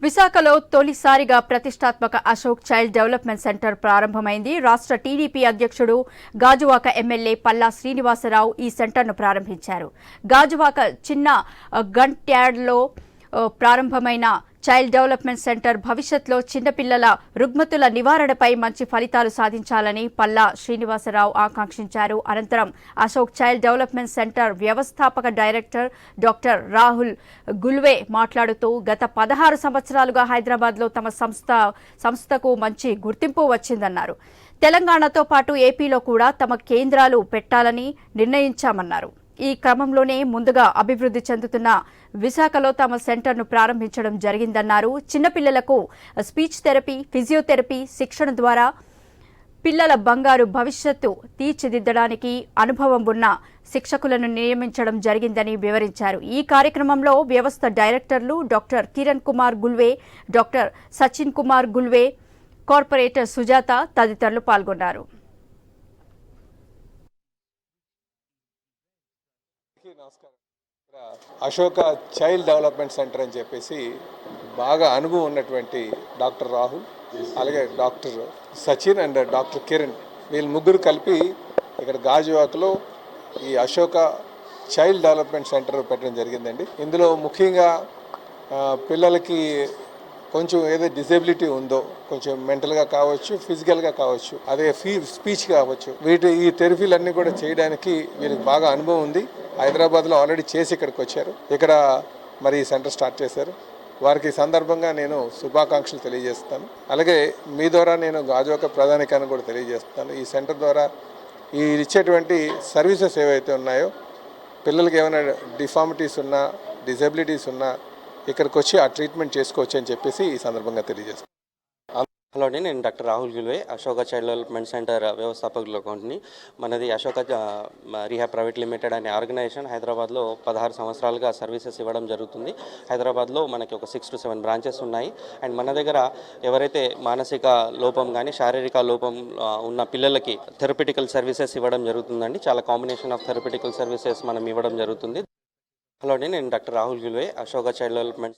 విశాఖలో తొలిసారిగా ప్రతిష్టాత్మక అశోక్ చైల్డ్ డెవలప్మెంట్ సెంటర్ ప్రారంభమైంది. రాష్ట్ర టీడీపీ అధ్యక్షుడు గాజువాక ఎమ్మెల్యే పల్లా శ్రీనివాసరావు ఈ సెంటర్ను ప్రారంభించారు. గాజువాక చిన్న గంట్యాడ్లో ప్రారంభమైన చైల్డ్ డెవలప్మెంట్ సెంటర్ భవిష్యత్తులో చిన్నపిల్లల రుగ్మతుల నివారణపై మంచి ఫలితాలు సాధించాలని పల్లా శ్రీనివాసరావు ఆకాంక్షించారు. అనంతరం అశోక్ చైల్డ్ డెవలప్మెంట్ సెంటర్ వ్యవస్థాపక డైరెక్టర్ డాక్టర్ రాహుల్ గుల్వే మాట్లాడుతూ గత 16 సంవత్సరాలుగా హైదరాబాద్లో తమ సంస్థకు మంచి గుర్తింపు వచ్చిందన్నారు. తెలంగాణతో పాటు ఏపీలో కూడా తమ కేంద్రాలు పెట్టాలని నిర్ణయించామన్నారు. ఈ క్రమంలోనే ముందుగా అభివృద్ధి చెందుతున్న విశాఖలో తమ సెంటర్ను ప్రారంభించడం జరిగిందన్నారు. చిన్నపిల్లలకు స్పీచ్ థెరపీ, ఫిజియోథెరపీ శిక్షణ ద్వారా పిల్లల బంగారు భవిష్యత్తు తీర్చిదిద్దడానికి అనుభవం ఉన్న శిక్షకులను నియమించడం జరిగిందని వివరించారు. ఈ కార్యక్రమంలో వ్యవస్థ డైరెక్టర్లు doctor Kiran Kumar Gulve, doctor Sachin Kumar Gulve, corporator Sujatha తదితరులు పాల్గొన్నారు. అశోక చైల్డ్ డెవలప్మెంట్ సెంటర్ అని చెప్పేసి బాగా అనుభవం ఉన్నటువంటి డాక్టర్ రాహుల్, అలాగే doctor Sachin and doctor Kiran, వీళ్ళు ముగ్గురు కలిపి ఇక్కడ గాజువాకలో ఈ అశోక చైల్డ్ డెవలప్మెంట్ సెంటర్ పెట్టడం జరిగిందండి. ఇందులో ముఖ్యంగా పిల్లలకి కొంచెం ఏదో డిజేబిలిటీ ఉందో, కొంచెం మెంటల్గా కావచ్చు, ఫిజికల్గా కావచ్చు, అదే స్పీచ్ కావచ్చు, ఈ థెరపీలన్నీ కూడా చేయడానికి వీళ్ళకి బాగా అనుభవం ఉంది. హైదరాబాద్లో ఆల్రెడీ చేసి ఇక్కడికి వచ్చారు. ఇక్కడ మరి ఈ సెంటర్ స్టార్ట్ చేశారు. వారికి ఈ సందర్భంగా నేను శుభాకాంక్షలు తెలియజేస్తాను. అలాగే మీ ద్వారా నేను గాజువాక ప్రధానికాన్ని కూడా తెలియజేస్తాను. ఈ సెంటర్ ద్వారా ఈ ఇచ్చేటువంటి సర్వీసెస్ ఏవైతే ఉన్నాయో, పిల్లలకి ఏమైనా డిఫార్మిటీస్ ఉన్నా, డిజబిలిటీస్ ఉన్నా ఇక్కడికి వచ్చి ఆ ట్రీట్మెంట్ చేసుకోవచ్చు అని చెప్పేసి ఈ సందర్భంగా తెలియజేస్తాను. హలో అండి, నేను doctor Rahul Gulve, Ashoka child development centre వ్యవస్థాపకుల అకౌంట్ని. మనది అశోక రీహాబ్ ప్రైవేట్ లిమిటెడ్ అనే ఆర్గనైజేషన్ హైదరాబాద్లో 16 సంవత్సరాలుగా సర్వీసెస్ ఇవ్వడం జరుగుతుంది. హైదరాబాద్లో మనకి ఒక 6 to 7 బ్రాంచెస్ ఉన్నాయి. అండ్ మన దగ్గర ఎవరైతే మానసిక లోపం కానీ శారీరక లోపం ఉన్న పిల్లలకి థెరపిటికల్ సర్వీసెస్ ఇవ్వడం జరుగుతుందండి. చాలా కాంబినేషన్ ఆఫ్ థెరపిటికల్ సర్వీసెస్ మనం ఇవ్వడం జరుగుతుంది. హలో అండి, నేను doctor Rahul Gulve, Ashoka child development